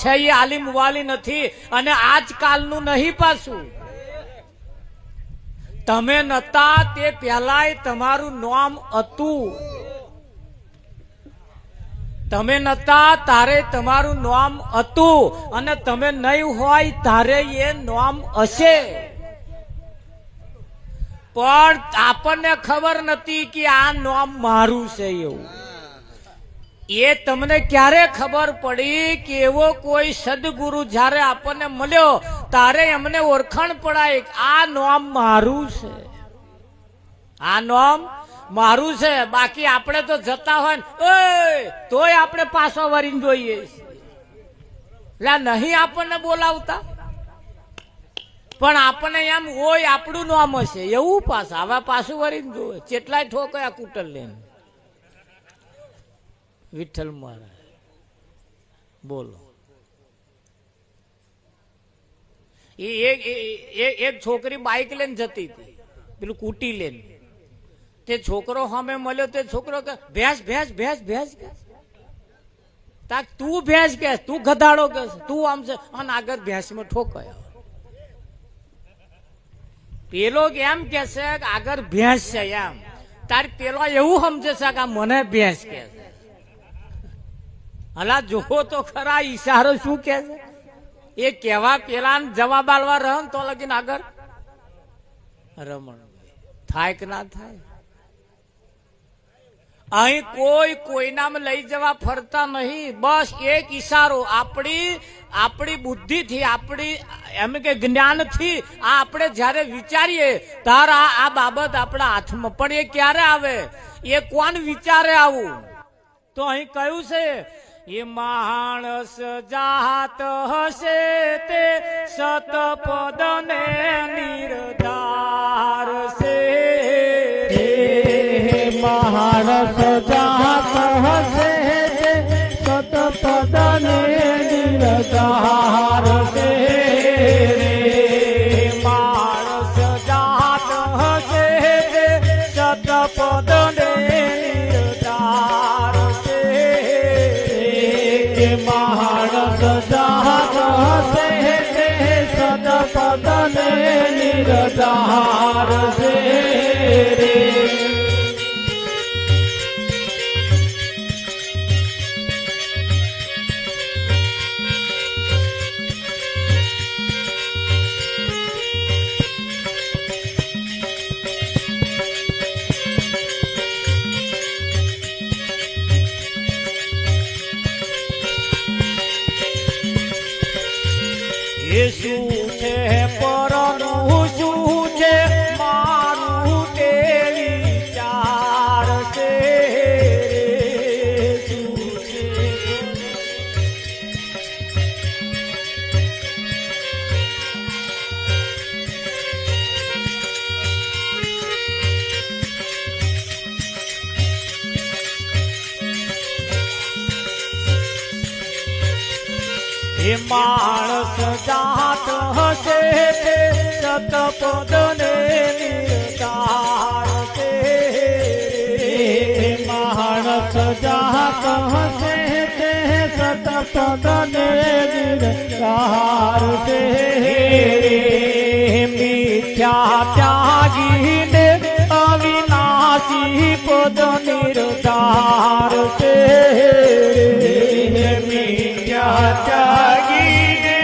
છે એ આલી મુવાલી નથી અને આજકાલનું નહીં પાછું. તમે નતા તે પહેલાય તમારું નામ હતું. તમે નતા તારે તમારું નામ હતું અને તમે નહીં હોય તારે એ નામ હશે. પણ આપણને ખબર નથી કે આ નામ મારું છે એવું. એ તમને ક્યારે ખબર પડી કે એવો કોઈ સદગુરુ જ્યારે આપણને મળ્યો ત્યારે એમને ઓળખાણ પડાય આ નામ મારું છે, આ નામ મારું છે. બાકી આપણે તો જતા હોય ને તોય આપણે પાછો વળીને જોઈએ એટલે નહીં આપણને બોલાવતા, પણ આપણને એમ હોય આપણું નામ હશે એવું. પાછા હવે પાછું વળીને જોવે કેટલાય ઠોકયા કુટર લઈને. વિઠ્ઠલ મહારાજ બોલો. એક છોકરી બાઇક લઈને જતી હતી, પેલું કૂટી લઈને. તે છોકરો સામે મળ્યો. તે છોકરો કે ભેંસ ભેંસ ભેંસ ભેંસ કે તું ભેંસ કે તું ગધાડો કે તું આમ છે અને આગળ ભેંસમાં ઠોકાયો. પેલો એમ કે છે કે આગળ ભેંસ છે એમ. તાર પેલો એવું સમજે છે કે મને ભેંસ કે છે. હલા જોવો તો ખરા ઈશારો શું કે છે એ કેવા પેલા જવાબ આલવા રહે તો લગીને આગળ રમણ થાય કે ના થાય. અહીં કોઈ કોઈનામાં લઈ જવા ફરતા નહીં. બસ એક ઈશારો આપણી બુદ્ધિથી આપણી એમ કે જ્ઞાનથી આ આપણે જ્યારે વિચારીએ ત્યારે આ બાબત આપણા હાથમાં. પણ એ ક્યારે આવે? એ કોણ વિચારે આવું? તો અહીં કયું છે એ માણસ જાત હશે તે સતપદ ને નિર્ધાર છે. માણસ જાત હશે તે સતપદ ને નિર્ધાર છે. માણસ જાત હશે તે સતપદ ને નિર્ધાર છે. માણસ જાત હશે તે સતપદ ને નિર્ધાર છે. એ શું છે પરનું શું છે મારું તે વિચાર છે. શું છે એ માણસ જાત હશે તે સતપદ ને નિર્ધાર છે. માણસ જાત હશે તે સતપદ ને નિર્ધાર છે. મિથ્યા ત્યાગીને અવિનાશી પદ નિર્ધાર છે. મિથ્યા ત્યાગીને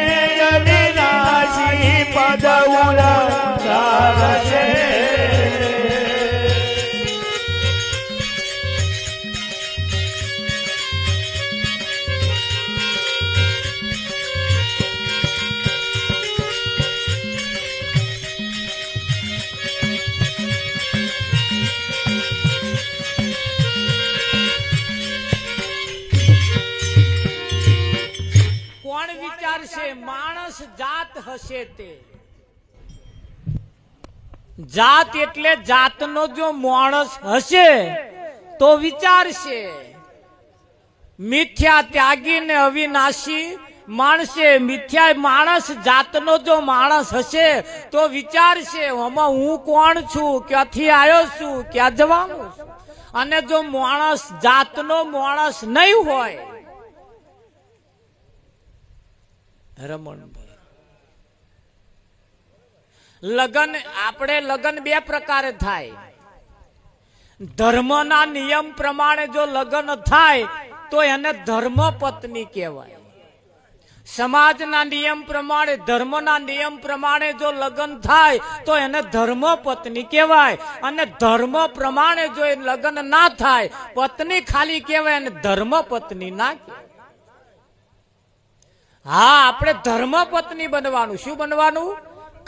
અવિનાશી પદ નિર્ધાર છે. માણસ જાત હશે તે. જાત એટલે જાતનો જો માણસ હશે તો વિચારશે. મિથ્યા ત્યાગી ને અવિનાશી માણસે મિથ્યા માણસ જાતનો જો માણસ હશે તો વિચારશે આમાં હું કોણ છું, ક્યાંથી આવ્યો છું, ક્યાં જવાનું છું. અને જો માણસ જાતનો માણસ નહીં હોય રમણભાઈ, લગન આપણે લગન બે પ્રકારે થાય. ધર્મના નિયમ પ્રમાણે જો લગન થાય તો એને ધર્મ પત્ની કહેવાય. સમાજના નિયમ પ્રમાણે, ધર્મના નિયમ પ્રમાણે જો લગન થાય તો એને ધર્મ પત્ની કહેવાય. અને ધર્મ પ્રમાણે જો એ લગન ના થાય, પત્ની ખાલી કહેવાય અને ધર્મ પત્ની ના કહેવાય. હા, આપણે ધર્મ પત્ની બનવાનું. શું બનવાનું?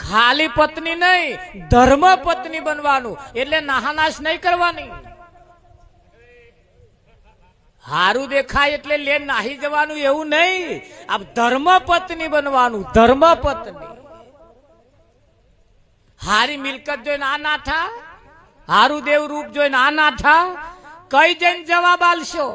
ખાલી પત્ની નહીં, ધર્મ પત્ની બનવાનું. એટલે નાહાનાશ નહીં કરવાની. હારું દેખાય એટલે લે નાહી જવાનું એવું નહીં. આ ધર્મ પત્ની બનવાનું. ધર્મ પત્ની. હારી મિલકત જોઈને આ નાઠા, હારું દેવ રૂપ જોઈને આ નાઠા, કઈ જઈને જવાબ આલશો?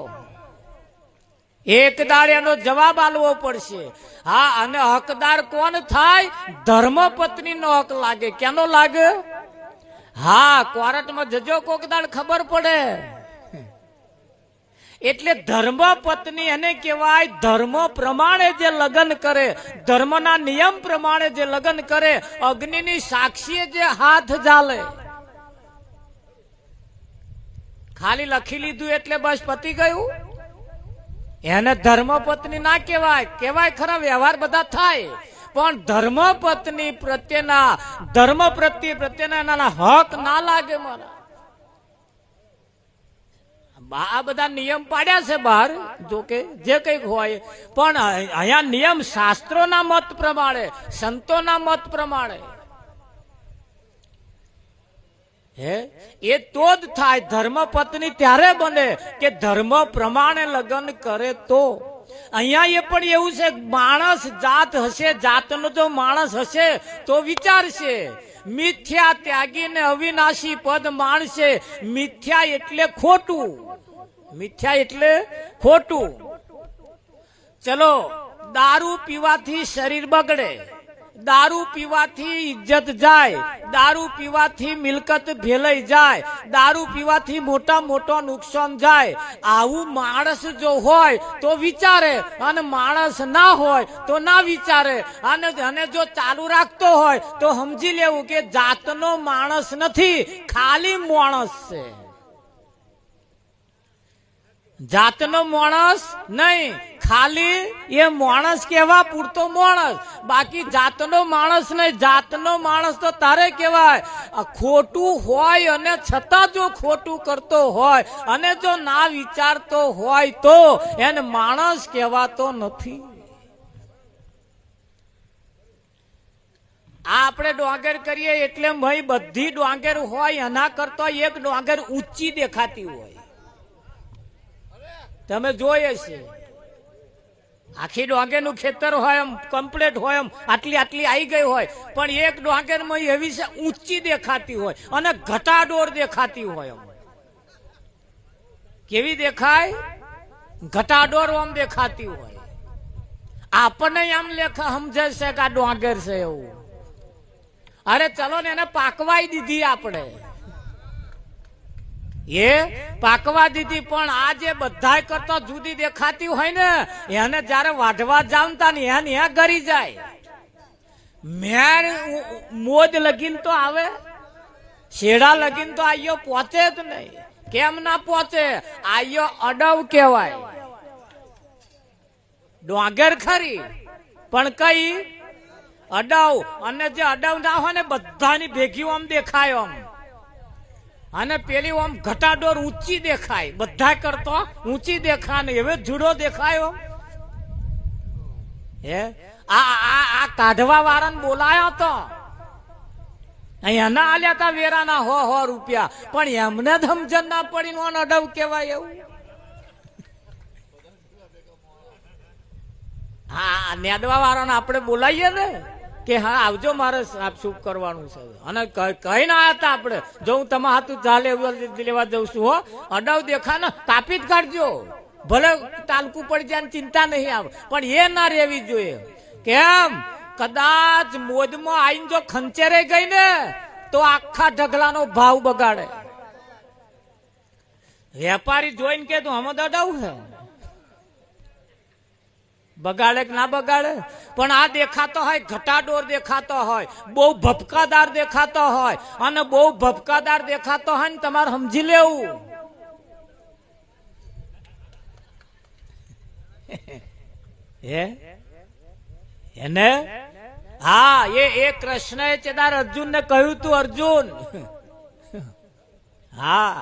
એક દાડે એનો જવાબ આલવો પડશે. હા, અને હકદાર કોણ થાય? ધર્મ પત્ની નો હક લાગે. કેનો લાગે? હા, કોર્ટમાં જજો કોક દાડ ખબર પડે. એટલે ધર્મ પત્ની એને કહેવાય. ધર્મ પ્રમાણે જે લગ્ન કરે, ધર્મના નિયમ પ્રમાણે જે લગ્ન કરે, અગ્નિની સાક્ષીએ જે હાથ ઝાલે. ખાલી લખી લીધું એટલે બસ પતી ગયું, એને ધર્મ પત્ની ના કહેવાય. કહેવાય ખરા, વ્યવહાર બધા થાય, પણ ધર્મ પત્ની પ્રત્યેના, ધર્મ પ્રત્યેના એના હક ના લાગે. મારા આ બધા નિયમ પાડ્યા છે બહાર, જોકે જે કઈક હોય, પણ અહીંયા નિયમ શાસ્ત્રોના મત પ્રમાણે, સંતોના મત પ્રમાણે એ તો જ થાય. ધર્મ પત્ની ત્યારે બને કે ધર્મ પ્રમાણે લગ્ન કરે તો. અહીંયા એ પણ એવું છે, માણસ જાત હશે, જાતનો જો માણસ હશે તો વિચારશે. મિથ્યા ત્યાગીને અવિનાશી પદ માણશે. મિથ્યા એટલે ખોટું. મિથ્યા એટલે ખોટું. ચલો, દારૂ પીવાથી શરીર બગડે, દારૂ પીવાથી ઇજ્જત જાય, દારૂ પીવાથી મિલકત ભેલાઈ જાય, દારૂ પીવાથી મોટા મોટો નુકસાન જાય. આવું માણસ જો હોય તો વિચારે, અને માણસ ના હોય તો ના વિચારે. અને જો ચાલુ રાખતો હોય તો સમજી લેવું કે જાતનો માણસ નથી, ખાલી માણસ છે. જાતનો માણસ નહીં, ખાલી એ માણસ કેવા પૂરતો માણસ, બાકી જાતનો માણસ નહીં. જાતનો માણસ તો તારે કહેવાય ખોટું હોય અને છતાં જો ખોટું કરતો હોય અને જો ના વિચારતો હોય તો એને માણસ કહેવાતો નથી. આ આપણે ડોંગર કરીએ એટલે ભાઈ બધી ડોંગર હોય એના કરતા એક ડોંગર ઊંચી દેખાતી હોય. તમે જોઈએ છે, આખી ડોંગરનું ખેતર હોય એમ કમ્પ્લીટ હોય એમ આટલી આટલી આવી ગઈ હોય, પણ એક ડોંગરમાં એવી છે ઊંચી દેખાતી હોય અને ઘટાડોળ દેખાતી હોય. એમ કેવી દેખાય? ઘટાડોળ આમ દેખાતી હોય. આપણને એમ લેખા સમજે છે કે આ ડોંગર છે એવું. અરે ચલો ને, એને પાકવાઈ દીધી આપણે, એ પાકવા દીધી, પણ આ જે બધા કરતા જુદી દેખાતી હોય ને એને જયારે વાઢવા જાવતા ને એને ગરી જાય. મેર મોજ લગીન તો આવે, છેડા લગીન તો આયો પહોંચે જ નહીં. કેમ ના પહોંચે? આયો અડવ કહેવાય. ડોંગર ખરી પણ કઈ અડવ. અને જે અડવ ના હોય ને બધાની ભેગી આમ દેખાય આમ, અને પેલી આમ ઘટાડોર ઊંચી દેખાય, બધા કરતો ઊંચી દેખાય ને એવે જુડો દેખાયો. હે આ કાઢવા વાળાને બોલાયો તો અહીંયા આલ્યા તા વેરાના 100 રૂપિયા, પણ એમને જ સમજણ ના પડી નો અડવ કેવાય એવું. હા, નેદવા વાળાને આપણે બોલાવીએ ને કે હા આવજો, મારે સાફ સૂફ કરવાનું છે. અને કઈ ના હતા આપણે, જો હું તમારા હાથું ચાલે લેવા જઉં છું, હો અડવ દેખા ને કાપી જ કાઢજો, ભલે તાલકું પડી જાય, ચિંતા નહીં આવે, પણ એ ના રહેવી જોઈએ. કેમ? કદાચ મોજમાં આવીને જો ખંચેરે ગઈ ને તો આખા ઢગલાનો ભાવ બગાડે. વેપારી જોઈને કે તું હમદ અડાવ હે, બગાડે કે ના બગાડે? પણ આ દેખાતો હોય ઘટાડોર દેખાતો હોય, બહુ ભપકાદાર દેખાતો હોય, અને બહુ ભપકાદાર દેખાતો હોય ને તમારે સમજી લેવું એને હા એ કૃષ્ણએ ચેદાર અર્જુનને કહ્યું તું, અર્જુન હા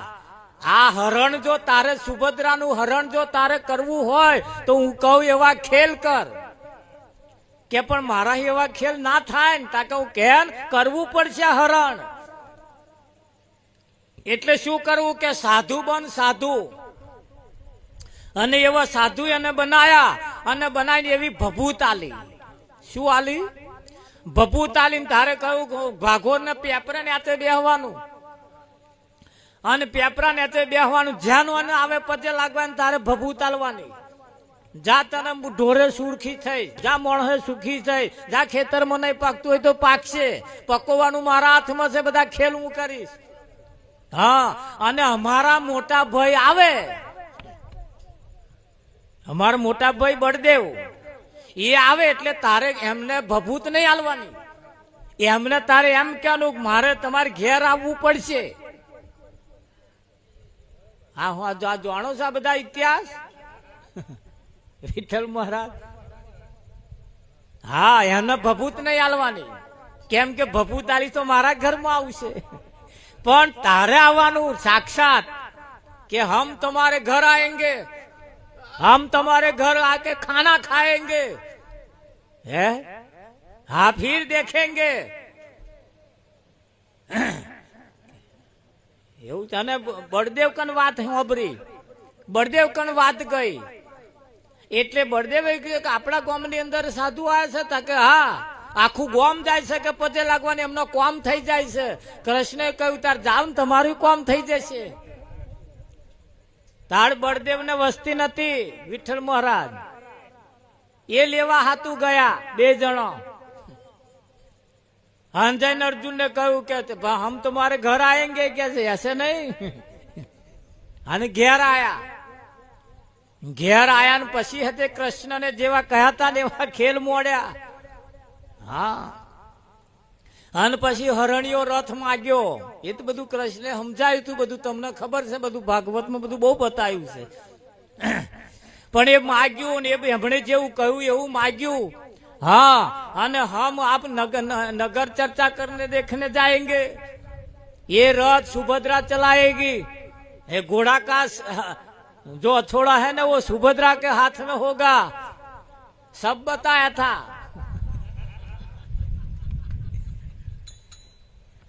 આ હરણ જો તારે સુભદ્રાનું હરણ જો તારે કરવું હોય તો હું કહું એવા ખેલ કર. કે પણ મારા એવા ખેલ ના થાય ને તાકે હું કેમ કરવું પડશે હરણ. એટલે શું કરવું કે સાધુ બન સાધુ. અને એવા સાધુ એને બનાયા અને બનાવીને એવી ભભૂત આલી. શું આલી? ભભૂત આલીને તારે કહ્યું ભાગોર ને પેપરે ને આતે બેહવાનું, અને પેપરા ને બેહવાનું, જ્યાં આવે પજે લાગવાનું તારે ભભૂત આલવાની. જા તને ઢોરે સુરખી થઈ, જા મોણસે સુખી થઈ, જા ખેતરમાં નહીં પાકતું હોય તો પાકશે, પકવવાનું મારા હાથમાં છે, બધા ખેલ હું કરીશ. હા અને અમારા મોટા ભાઈ આવે, અમારા મોટા ભાઈ બળદેવ એ આવે એટલે તારે એમને ભભૂત નહીં આલવાની, એમને તારે એમ કહેવાનું મારે તમારે ઘેર આવવું પડશે. હા હું જાણો છો આ બધા ઇતિહાસ વિઠ્ઠલ મહારાજ. હા એને ભભૂત નહીં આલવાની, કેમ કે ભભૂત આલી તો મારા ઘરમાં આવશે. પણ તારે આવવાનું સાક્ષાત કે હમ તમારે ઘર આएंगे, हम तुम्हारे घर आके खाना खाएंगे, है हाँ फिर देखेंगे. એવું તને બળદેવ કન વાત સાંભળી, બળદેવ કન વાત ગઈ એટલે બળદેવ કહ્યું કે આપણા ગામની અંદર સાધુ આવ્યા છે કે હા આખું ગામ જાય છે કે પજે લાગવાની એમનો કામ થઈ જાય છે. કૃષ્ણે કહ્યું તાર જાવ ને તમારું કામ થઈ જશે. તાર બળદેવ ને વસ્તી નથી, વિઠ્ઠલ મહારાજ એ લેવા હાતું ગયા બે જણો. અંજન અર્જુન ને કહ્યું કે હમ તમારે ઘર આएंगे કે ऐसे नहीं. અને ઘેર આયા, ઘેર આયા ને પછી હતે કૃષ્ણ ને જેવા કહ્યા હતા ને એવા ખેલ મોડ્યા. હા અને પછી હરણીયો રથ માગ્યો. એ તો બધું કૃષ્ણે સમજાયું તું, બધું તમને ખબર છે, બધું ભાગવતમાં બધું બહુ બતાવ્યું છે. પણ એ માગ્યું ને એ એમણે જેવું કહ્યું એવું માગ્યું. हाँ અને हम आप नगर चर्चा करने देखने जाएंगे, ये रथ सुभद्रा चलाएगी, ये घोड़ा का जो अछोड़ा है ना वो सुभद्रा के हाथ में होगा, सब बताया था.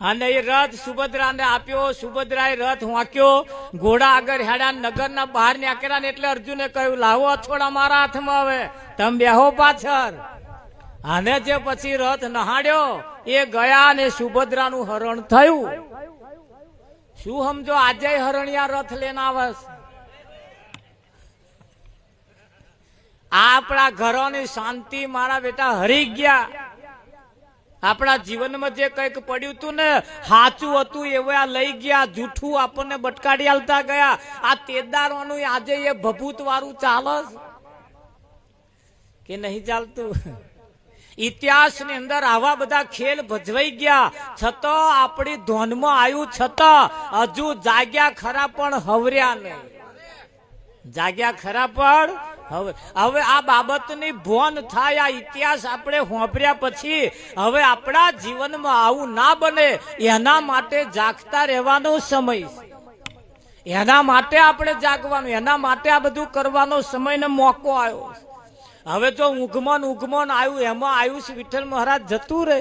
અને એ રથ સુભદ્રા ને આપ્યો, સુભદ્રાએ રથ વાંક્યો, ઘોડા આગળ હેડા, નગર ના બહાર નીકળ્યા ને એટલે અર્જુને કહ્યું લાવો અછોડા મારા હાથમાં, હવે તમે બેહો પાછળ. અને જે પછી રથ નહાડ્યો એ ગયા ને સુભદ્રાનું હરણ થયું. શું સમજો આજે હરણિયા રથ લઈને આવે? આપણા ઘરોની શાંતિ મારા બેટા હરી ગયા. આપણા જીવનમાં જે કંઈક પડ્યું હતું ને સાચું હતું એવું આ લઈ ગયા, જૂઠું આપણને બટકાડી આલતા ગયા. આ તેદારોનું આજે એ ભભૂત વાળું ચાલે કે નહીં ચાલતું? ઇતિહાસ ની અંદર આવા બધા ખેલ ભજવાઈ ગયા, છતાં આપણી ધોનમાં આવ્યું, છતાં હજુ જાગ્યા ખરા પણ હવર્યા નહીં. જાગ્યા ખરા પણ હવે આ બાબતની ભોન થાય. આ ઇતિહાસ આપણે હોંભર્યા પછી હવે આપણા જીવનમાં આવું ના બને એના માટે જાગતા રહેવાનો સમય, એના માટે આપણે જાગવાનું, એના માટે આ બધું કરવાનો સમય ને મોકો આવ્યો. હવે જો ઊંઘમન આવ્યું એમાં આવ્યું છે વિઠ્ઠલ મહારાજ જતું રહે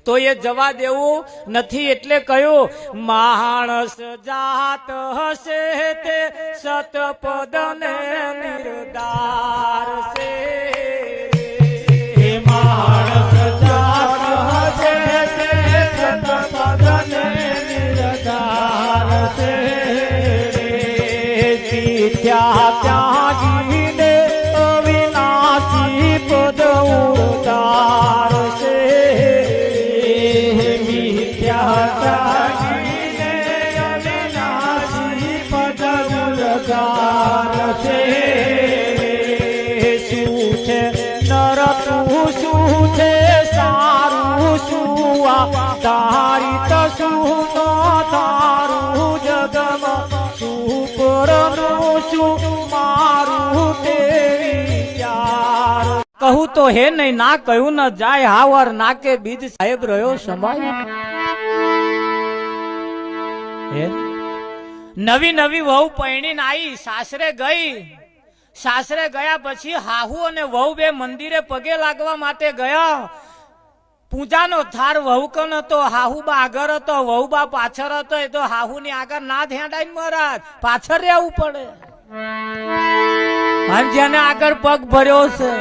તો એ જવા દેવું નથી. એટલે કહ્યું માણસ જાત હશે તે સતપદ ને નિર્દાર છે. માણસ જાત હશે તે સતપદ ને નિર્દાર છે. ત્યાં ત્યાગીને અવિનાશી પદ ઉતાર છે. મિથ્યા ત્યાગીને અવિનાશી પદ ઉતાર છે. છે નર તું શું છે સારું શું આ તારી તો શું તો તારું જગમાં શું પરનું શું મારું તેરી યાર કહું તો હે નહીં ના કહ્યું ન જાય હાવર નાકે બીજ સાહેબ રહ્યો સમાય હે નવી નવી વહુ પૈણીને આવી સાસરે ગઈ સાસરે ગયા પછી હાહુ અને વહુ બે મંદિરે પગે લાગવા માટે ગયા પૂજાનો થાર વહુ કન હતો હાહુબા આગળ હતો વહુબા પાછળ હતો એ તો હાહુની આગળ ના ધ્યાડાઈ મહારાજ પાછળ રહેવું પડે અને જેને આગળ પગ ભર્યો છે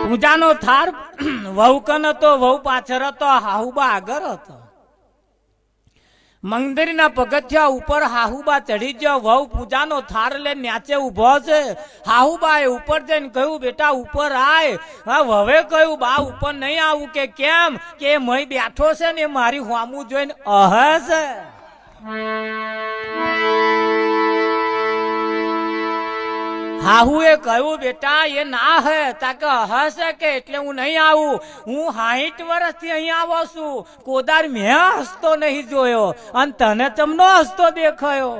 પૂજાનો થાર વહુ કન હતો વહુ પાછળ હતો હાહુબા આગળ હતો મંદિરના પગથિયા ઉપર હાહુબા ચડી ગયો વહુ પૂજાનો થાર લે ન્યાચે ઉભો છે હાહુબાએ ઉપર જઈને કહ્યું બેટા ઉપર આય હા વહુએ કહ્યું બા ઉપર નહીં આવું કે કેમ કે મય બેઠો છે ને મારી હોમું જોઈને છે હાહુએ કહ્યું બેટા એ ના હે તાકે હશે કે એટલે હું નહીં આવું હું 60 વર્ષથી અહીં આવો છું કોદાર મેં હસતો નહીં જોયો અને તને તમનો હસતો દેખાયો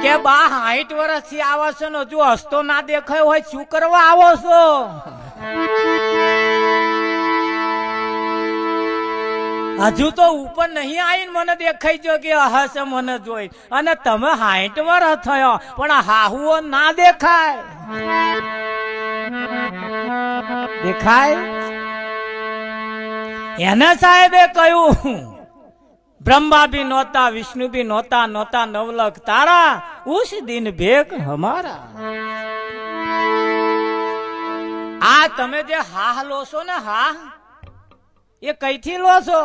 કે બા 60 વર્ષથી આવો છો ને હજુ હસતો ના દેખાયો હોય શું કરવા આવો છો હજુ તો ઉપર નહીં આવીને મને દેખાઈ ગયો કે હશે મને જોઈ અને તમે 60 વર્ષ થયો પણ હાહુઓ ના દેખાય દેખાય એને સાહેબે કહ્યું બ્રહ્મા ભી નહોતા વિષ્ણુ ભી નહોતા નહોતા નવલખ તારા ઉસ દિન ભેગ હમારા આ તમે જે હાહ લો છો ને હાહ એ કઈથી લો છો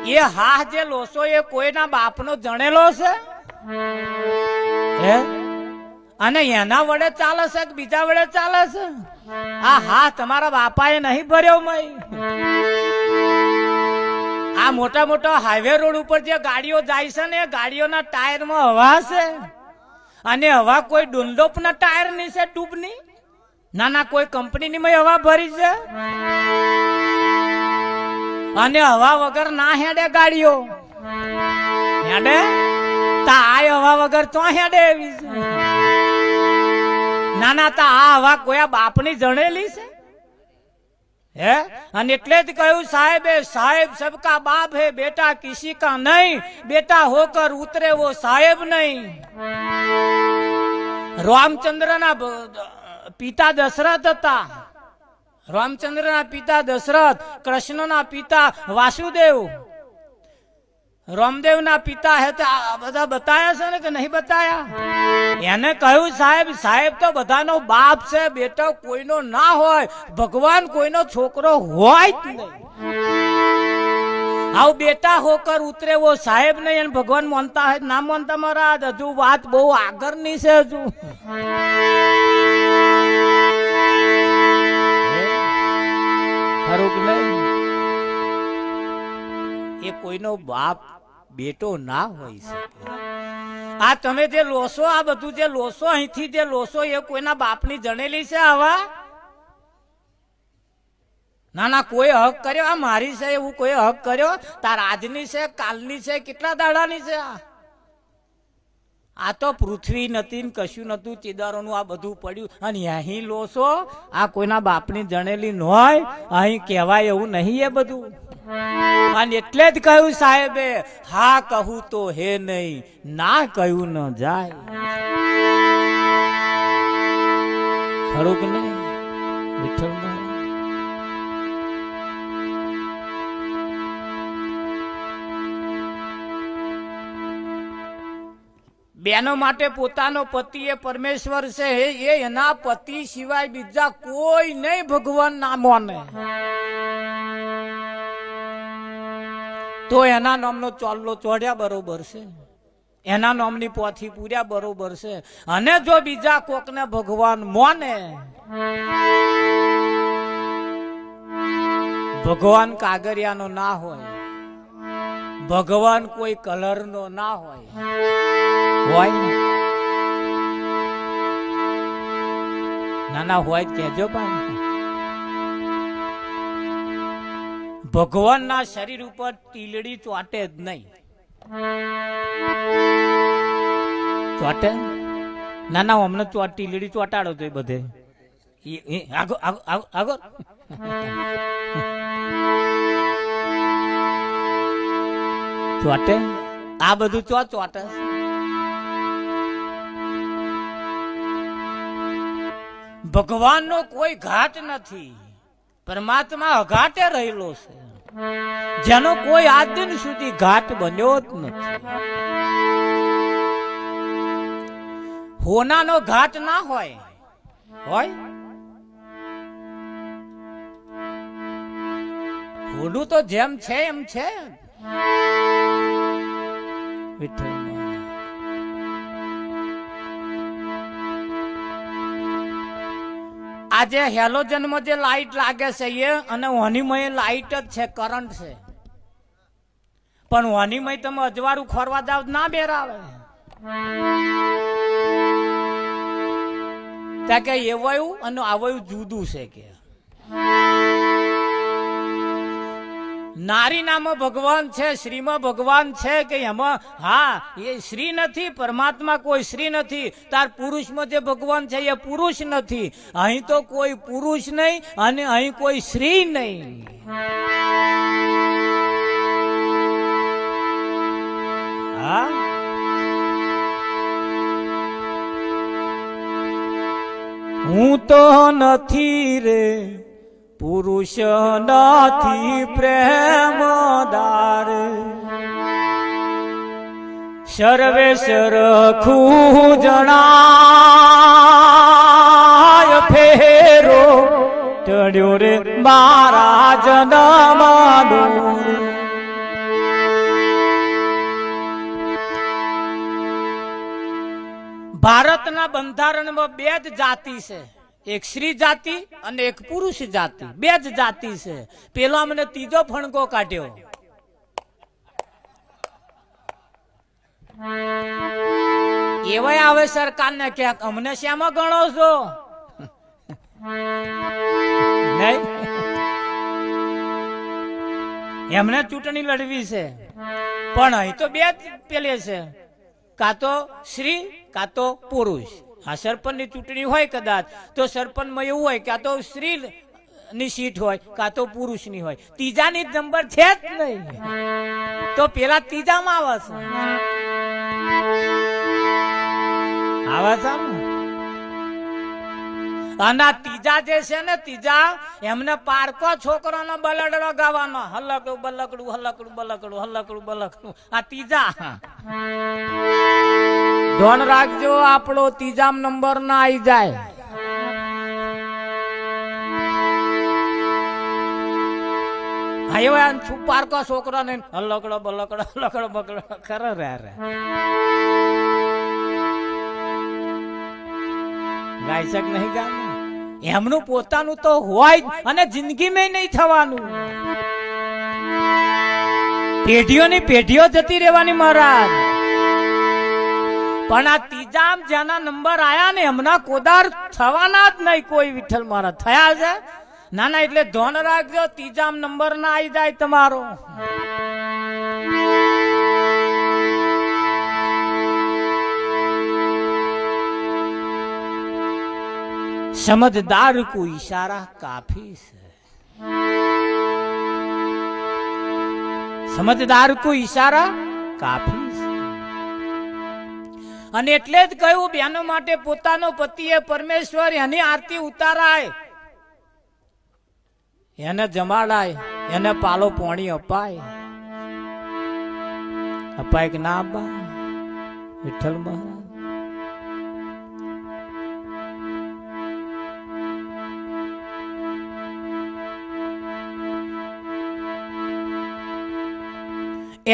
એ હાહ જે લોસો એ કોઈના બાપનો જણેલો છે હે અને એના વડે ચાલે છે કે બીજા વડે ચાલે છે આ હાહ તમારા બાપાએ નહીં ભર્યો મય આ મોટા મોટા હાઈવે રોડ ઉપર જે ગાડીઓ જાય છે ને ગાડીઓના ટાયરમાં હવા છે અને હવા કોઈ ડુંડોપના ટાયર ની છે ટ્યુબની ના ના કોઈ કંપનીની માં હવા ભરી છે અને હવા વગર ના હેડે ગાડીઓ હેડે તા આ હવા વગર તો હેડે એવી છે ના ના તા આ હવા કોઈ બાપની જણેલી છે હે અને એટલે જ કહ્યું સાહેબ સાહેબ સબકા બાપ હે બેટા કિસી કા નહીં બેટા હોકર ઉતરે વો સાહેબ નહીં રામચંદ્ર ના પિતા દશરથ હતા રામચંદ્રના પિતા દશરથ કૃષ્ણના પિતા વાસુદેવ રામદેવના પિતા હે બધા બતાયા છે ને કે નહીં બતાયા એને કહ્યું સાહેબ સાહેબ તો બધાનો બાપ છે બેટો કોઈનો ના હોય ભગવાન કોઈનો છોકરો હોય જ નહીં આવું બેટા હોકર ઉતરે વો સાહેબ નહીં અને ભગવાન માનતા હોય ના માનતા મહારાજ હજુ વાત બહુ આગળની છે હજુ ખરું કે નહીં એ કોઈનો બાપ બેટો ના હોય શકે આ તમે જે લોસો આ બધું જે લોસો અહીંથી જે લોસો એ કોઈના બાપની જણેલી છે આવા ના ના કોઈ હક કર્યો આ મારી છે એવું કોઈ હક કર્યો તાર આજની છે કાલની છે કેટલા દાડાની છે આ તો પૃથ્વી નથી ને કશું નતું ચિદારોનું આ બધું પડ્યું અને અહીં લોસો આ કોઈના બાપની જણેલી ન હોય અહીં કહેવાય એવું નહીં એ બધું અને એટલે જ કહ્યું સાહેબે હા કહું તો હે નહીં ના કહ્યું ન જાય ખરું કે નહીં વિઠ્ઠલ બેનો માટે પોતાનો પતિ એ પરમેશ્વર છે એ એના પતિ સિવાય બીજા કોઈ નહીં ભગવાન ના માને તો એના નામનો ચોલ્લો ચોડ્યા બરોબર છે એના નામની પોથી પૂર્યા બરોબર છે અને જો બીજા કોકને ભગવાન માને ભગવાન કાગરિયાનો ના હોય ભગવાન કોઈ કલર નો ના હોય નાના હોય કેજો પણ ભગવાન ના શરીર ઉપર ટીલડી ચોટે જ નહીં. ચોટે નાના અમને ટીલડી ચોટાડો તો બધે આગળ ચોટે આ બધું ચોટે. ભગવાન નો કોઈ ઘાટ નથી. પરમાત્મા અઘાટે રહેલો છે, જેનો કોઈ આજ દિન સુધી ઘાટ બન્યો જ નથી. હોનાનો ઘાટ ના હોય હોનું તો જેમ છે એમ છે. આજે હેલોજનમાં જે લાઈટ લાગે છે એ અને હોનીમય લાઈટ જ છે, કરંટ છે. પણ હોનીમય તમે અજવાળું ખોરવા જાવ ના બેરાવે. ત્યાં કે એવાયું અને આવાયું જુદું છે કે નારી નામાં ભગવાન છે, શ્રીમાં ભગવાન છે કે એમાં હા એ શ્રી નથી. પરમાત્મા કોઈ શ્રી નથી. તાર પુરુષમાં જે ભગવાન છે એ પુરુષ નથી. અહીં તો કોઈ પુરુષ નહીં અને અહીં કોઈ શ્રી નહીં. હા હું તો નથી રે પુરુષ નથી પ્રેમદાર, સર્વે સરખું જણાય ફેરો ચડ્યો રે મારા જન્મનો. ભારતના બંધારણમાં બે જ જાતિ છે, એક સ્ત્રી જાતિ અને એક પુરુષ જાતિ. બે જ જાતિ છે. પેલા મને ત્રીજો ફણકો કાઢ્યો. એવાય આવે સરકારને કે અમને શ્યામાં ગણો છો? નહીં, એમને ચૂંટણી લડવી છે પણ અહીં તો બે જ પેલે છે, કાં તો સ્ત્રી કાં તો પુરુષ. આ સરપંચ ની ચૂંટણી હોય કદાચ તો સરપંચમાં એવું હોય કાં તો સ્ત્રી ની સીટ હોય કાં તો પુરુષ ની હોય. ત્રીજાની નંબર છે જ નહીં. તો પેલા ત્રીજામાં આવે છે અને ત્રીજા જે છે ને ત્રીજા એમને પારકો છોકરાનો બલડડો ગાવાનો હલકડું બલકડું હલકડું બલકડું હલકડું બલકડું. આ ત્રીજા ધ્યાન રાખજો આપણો ત્રીજામ નંબર ના આવી જાય. પારકો છોકરો ને હલકડો બલકડો હલકડો બકડો ખરો રે ગાય શક નહીં ગા. એમનું પોતાનું તો હોય અને જિંદગીમાં નહીં થવાનું. પેઢીઓની પેઢીઓ જતી રહેવાની મહારાજ. પણ આ ત્રીજામ જેના નંબર આયા ને એમના કોદાર થવાના જ નહીં કોઈ. વિઠ્ઠલ મહારાજ થયા છે ના એટલે ધ્યાન રાખજો ત્રીજામ નંબર ના આવી જાય તમારો. समझदार को इशारा काफी है, समझदार को इशारा काफी है. અને એટલે જ કહ્યું બેનો માટે પોતાનો પતિએ પરમેશ્વર એની આરતી ઉતારાય, એને જમાડાય, એને પાલો પોણી અપાય. અપાય કે ના અપાય? વિઠ્ઠલ મહારાજ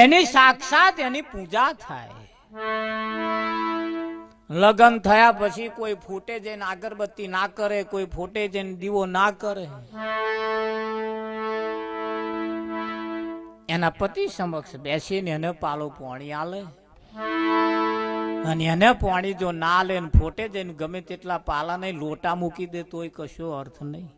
એની સાક્ષાત એની પૂજા થાય. લગ્ન થયા પછી કોઈ ફૂટે જઈને અગરબત્તી ના કરે, કોઈ ફૂટે જઈને દીવો ના કરે. એના પતિ સમક્ષ બેસીને એને પાલો પાણી આલે અને એને પાણી જો ના લે ને ફોટે જઈને ગમે તેટલા પાલા નહીં લોટા મૂકી દે તોય કશો અર્થ નહીં.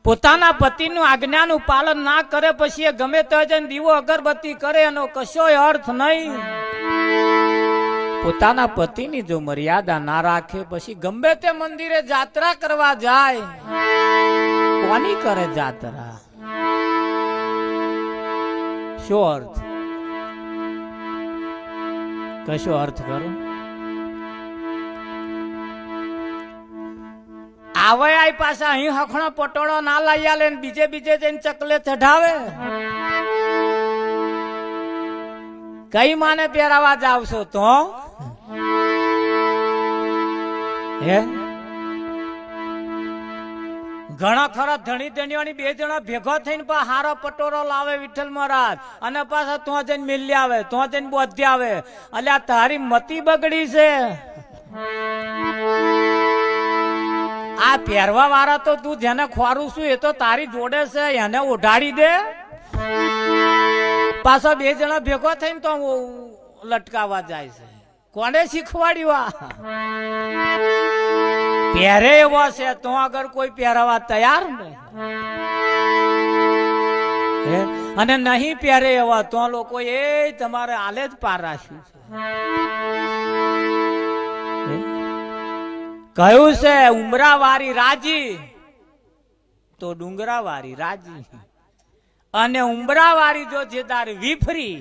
પોતાના પતિનું આજ્ઞાનું પાલન ના કરે પછી એ ગમે તો જઈને દીવો અગરબત્તી કરે એનો કશો અર્થ નહીં. પોતાના પતિની જો મર્યાદા ના રાખે પછી ગમે તે મંદિરે જાત્રા કરવા જાય, કોની કરે જાત્રા? શું અર્થ? કશો અર્થ કરો? આવે આય પાછા અહીં હખણો પટોળો ના લઈ આલે ને બીજે જઈને ચકલે ચઢાવે. કઈ માને પહેરાવા જાવશો તો? હે ઘણા ખરા ધણી ધણીઓની બે જણા ભેગો થઈને પા હારો પટોરો લાવે વિઠ્ઠલ મહારાજ અને પાછા તો જઈને મિલી આવે, તો જઈને બોધી આવે. અલ્યા તારી મતી બગડી છે. આ પહેરવા વાળા તો તું જેને ખોરું છું એ તો તારી જોડે છે, એને ઓઢાડી દે. પાછો બે જણા ભેગો થઈને તો લટકાવા જાય છે. કોને શીખવાડ્યું? પહેરે એવો છે તો આગળ કોઈ પહેરાવા તૈયાર નહીં, અને નહીં પહેરે એવા તો લોકો એ તમારે આલે જ પાર રાખ્યું છે. કહ્યું છે ઉમરાવારી રાજી તો ડુંગરાવારી રાજી, અને ઉમરાવારી જો જેદાર વિફરી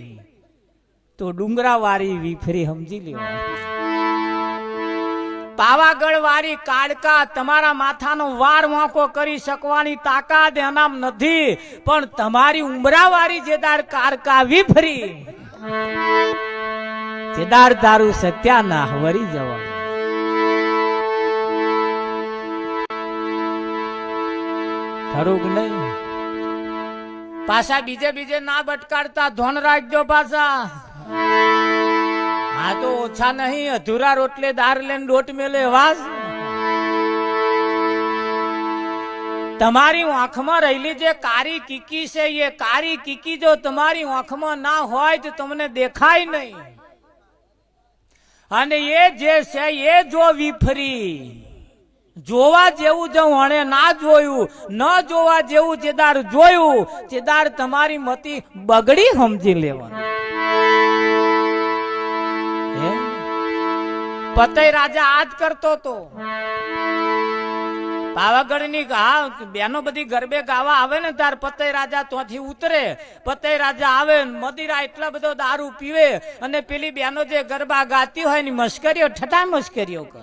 તો ડુંગરાવારી વિફરી સમજી લેવા. પાવાગઢ વાળી કાળકા તમારા માથાનો વાર વાંકો કરી શકવાની તાકાત એનામ નથી, પણ તમારી ઉમરાવાળી જેદાર કાળકા વિફરી જેદાર દારૂ સત્યાના વરી જવા. ખરું કે નહીં? પાછા બીજે ના બટકાડતા ધોન રાખજો. પાછા આ તો ઓછા નહીં, અધૂરા રોટલે દાર લઈને લોટ મેલે વાસ. તમારી આંખમાં રહેલી જે કારી કીકી છે એ કારી કીકી જો તમારી આંખમાં ના હોય તો તમને દેખાય નહીં. અને એ જે છે એ જો વિફરી જોવા જેવું જો હણે ના જોયું, ન જોવા જેવું જેદાર જોયું, જેદાર તમારી મતી બગડી સમજી લેવાનું. પતય રાજા આજ કરતો તો. પાવાગઢ ની બેનો બધી ગરબે ગાવા આવે ને તાર પતય રાજા ત્યાંથી ઉતરે. પતય રાજા આવે મદિરા એટલા બધો દારૂ પીવે અને પેલી બેનો જે ગરબા ગાતી હોય ની મસ્કરીઓ ઠઠા મસ્કરીઓ કરે,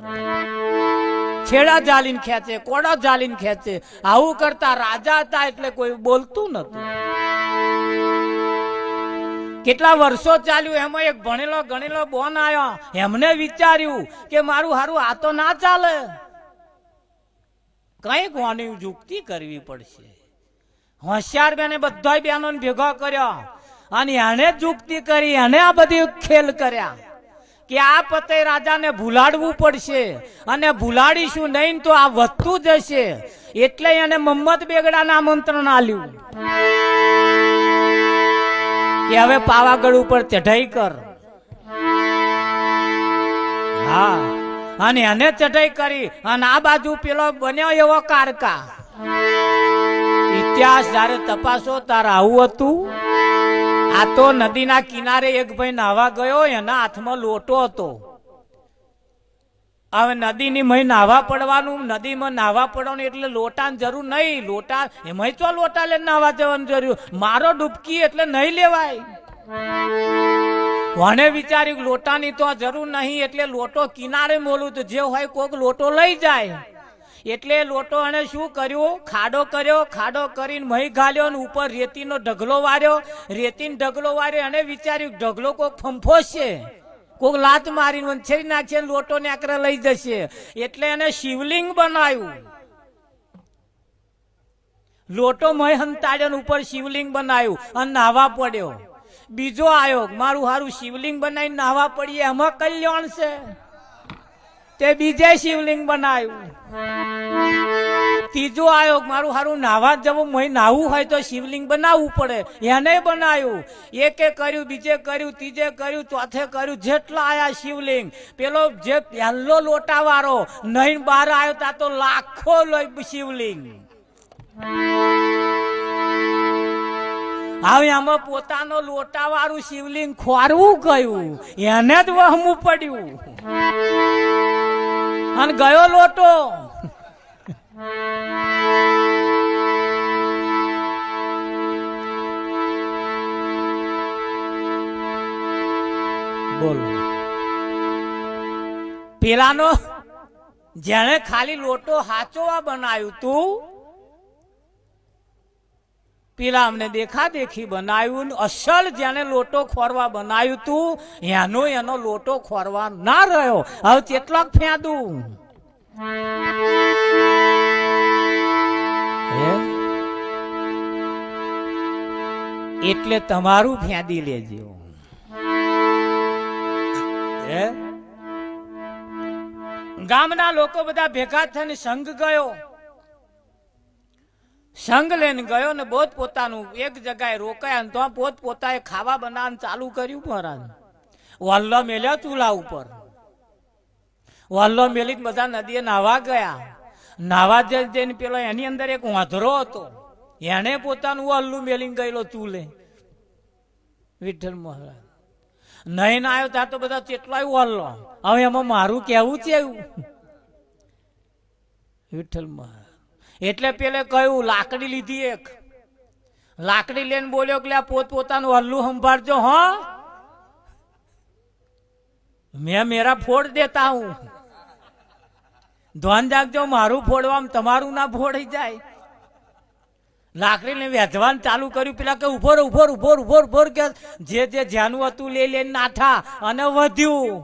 છેડા જાલીને ખેંચે, કોડા જાલીને ખેંચે. આવું કરતા રાજા હતા એટલે કોઈ બોલતું નતું. કેટલા વર્ષો ચાલ્યું. એમાં એક ભણેલો ગણેલો બોન આવ્યો. એમને વિચાર્યું કે મારું હારું આ તો ના ચાલે, કઈક વાની યુક્તિ કરવી પડશે. હોશિયાર બેને બધા બેનો ભેગો કર્યો અને એને યુક્તિ કરી, એને આ બધી ખેલ કર્યા કે આ પતય રાજાને ભૂલાડવું પડશે, અને ભૂલાડીશું નહીં તો આ વધતું જશે. એટલે એને મમ્મદ બેગડાના આમંત્રણ આલ્યું કે હવે પાવાગઢ ઉપર ચઢાઈ કર. હા, અને એને ચઢાઈ કરી અને આ બાજુ પેલો બન્યો એવો કારકા. ઇતિહાસ જયારે તપાસો તારે આવું હતું. આ તો નદીના કિનારે એક ભાઈ નાવા ગયો, એના હાથમાં લોટો હતો. હવે નદીની મહી નાવા પડવાનું, નદીમાં નાવા પડવાનું એટલે લોટાની જરૂર નહીં. લોટા એમાં તો લોટા લઈને નાવા જવાનું જરૂર. મારો ડૂબકી એટલે નહીં લેવાય. મને વિચાર્યું લોટાની તો જરૂર નહીં એટલે લોટો કિનારે મોલું તો જે હોય કોક લોટો લઈ જાય. એટલે લોટો એને શું કર્યું, ખાડો કર્યો. ખાડો કરીને મહી ઘાલ્યો ને ઉપર રેતીનો ઢગલો વાર્યો. રેતીનો ઢગલો વાર્યો. એને વિચાર્યું ઢગલો કોક ફંફોશે, કોક લાત મારીને વંછેરી નાખશે, લોટો ને આકરે લઈ જશે. એટલે એને શિવલિંગ બનાવ્યું. લોટો મહી હંતાડ્યો ઉપર શિવલિંગ બનાવ્યું અને નાહવા પડ્યો. બીજો આવ્યો, મારું હારું શિવલિંગ બનાવીને નાહવા પડીએ એમાં કલ્યાણ છે. તે બીજે શિવલિંગ બનાવ્યું. ત્રીજો આવ્યો મારું હારું નાવા જવું મય નાવું હોય તો શિવલિંગ બનાવવું પડે, એને બનાવ્યું. એકે કર્યું, બીજે કર્યું, ત્રીજે કર્યું, ચોથે કર્યું, જેટલા આયા શિવલિંગ. પેલો જે પહેલો લોટાવાળો નહીં બહાર આવ્યો તા તો લાખો શિવલિંગ. હવે આમાં પોતાનો લોટાવાળું શિવલિંગ ખોરવું ગયું, એને જ વહમું પડ્યું અને ગયો લોટો. બોલો, પેલાનો જેને ખાલી લોટો હાચોવા બનાવ્યું તું, પેલા અમને દેખા દેખી બનાવ્યું. અસલ જેને લોટો ખોરવા બનાવ્યું તું એનો લોટો ખોરવા ના રહ્યો. હવે કેટલાક ફેંદું એટલે તમારું ફેંદી લેજો. ગામના લોકો બધા ભેગા થઈને સંઘ ગયો. સંઘ લઈને ગયો ને પોત પોતાનું એક જગ્યાએ રોકાયા તો પોત પોતાએ ખાવા બનાવવાનું ચાલુ કર્યું. મહારાજ વલ્લો મેલ્યો ચૂલા ઉપર, વલ્લો મેલી બધા નદીએ નાવા ગયા. નાવા જઈને પેલો એની અંદર એક વાંધરો હતો, એને પોતાનું વલ્લું મેલીને ગયેલો ચૂલે. વિઠ્ઠલ મહારાજ નહીં આવ્યો ત્યાં તો બધા કેટલાય વલ્લો. હવે એમાં મારું કેવું છે એવું? વિઠ્ઠલ મહારાજ એટલે પેલે કહ્યું લાકડી લીધી, એક લાકડી લઈને બોલ્યો કે પોત પોતાનું હલ્લું સંભાળજો. હા, મેં મેરા ફોડ દેતા હું, ધ્યાન રાખજો મારું ફોડવામાં તમારું ના ફોડી જાય. લાકડીને વેચવાનું ચાલુ કર્યું. પેલા કે ઉભો ઉભો ઉભો ઉભો ઉભો કે જે જે જ્યાંનું હતું લઈ લઈને નાઠા અને વધ્યું.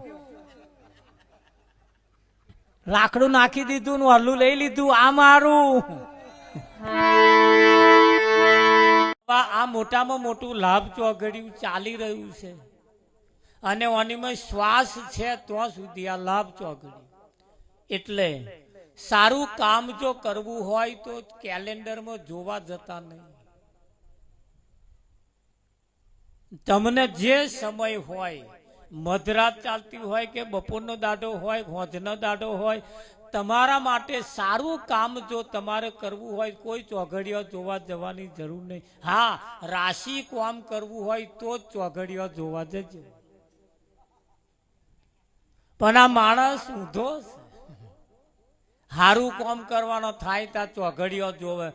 લાકડું નાખી દીધું, હલ્લું લઈ લીધું. આ મારું આ મોટામાં મોટું લાભ ચોઘડિયું ચાલી રહ્યું છે અને ઓનીમાં શ્વાસ છે ત્યાં સુધી આ લાભ ચોઘડિયું. એટલે સારું કામ જો કરવું હોય તો કેલેન્ડરમાં જોવા જતા નહીં. તમને જે સમય હોય, મધરાત ચાલતી હોય કે બપોરનો દાડો હોય, હોજનો દાડો હોય, તમારા માટે સારું કામ જો તમારે કરવું હોય કોઈ ચોઘડિયો જોવા જવાની જરૂર નહીં. હા, રાશિ કામ કરવું હોય તો જ ચોઘડિયો જોવા જજો. પણ આ માણસ ઊંધો છે. સારું કામ કરવાનો થાય ત્યાં ચોઘડિયો જોવે.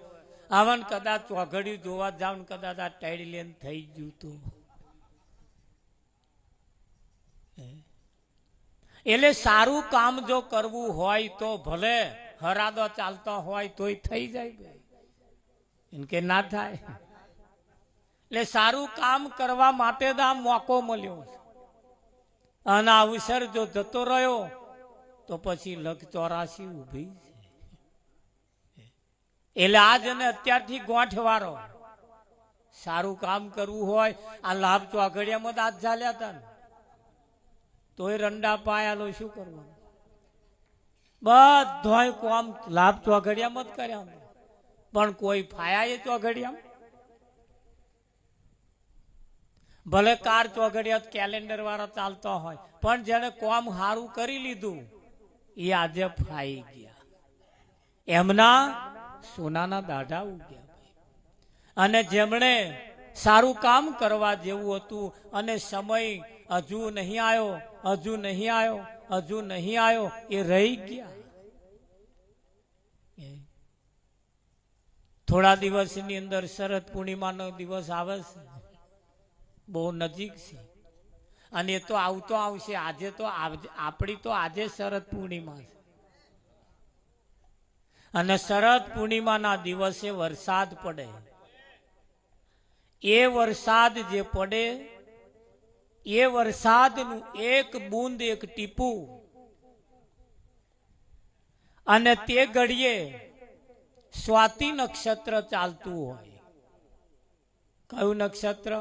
આવન કદાચ ચોઘડિયું જોવા જાવ ને કદાચ આ ટાઈડ લઈને થઈ ગયું તું. એટલે સારું કામ જો કરવું હોય તો ભલે હરાદો ચાલતો હોય તોય થઈ જાય, એમ કે ના થાય. એટલે સારું કામ કરવા માટે જ આ મોકો મળ્યો અને આ અવસર જો જતો રહ્યો તો પછી લખ 84 ઊભી છે. એટલે આજ અને અત્યારથી ગોઠવારો સારું કામ કરવું હોય. આ લાભ ચોઘડિયામાં જ આજ ચાલ્યા હતા ને તોય રંડા પાયાલો શું કરવાનું? બધોય કામ લાભ ચોઘડિયામાં જ કર્યા, પણ કોઈ ફાયા એ ચોઘડિયામાં. ભલે કાર ચોઘડિયા કેલેન્ડર વાળા ચાલતો હોય, પણ જેને કામ સારું કરી લીધું એ આજે ફાઈ ગયા. એમના સોનાના દાઢા ઉગ્યા. અને જેમણે સારું કામ કરવા જેવું હતું અને સમય હજુ નહીં આવ્યો, હજુ નહીં આવ્યો, હજુ નહીં આવ્યો, એ રહી ગયા. થોડા દિવસની અંદર શરદ પૂર્ણિમાનો દિવસ આવે છે, બહુ નજીક છે અને એ તો આવતો આવશે. આજે તો આપણી તો આજે શરદ પૂર્ણિમા છે અને શરદ પૂર્ણિમાના દિવસે વરસાદ પડે. એ વરસાદ જે પડે એ વરસાદનું એક બૂંદ, એક ટીપું, અને તે ઘડીએ સ્વાતિ નક્ષત્ર ચાલતું હોય. કયું નક્ષત્ર?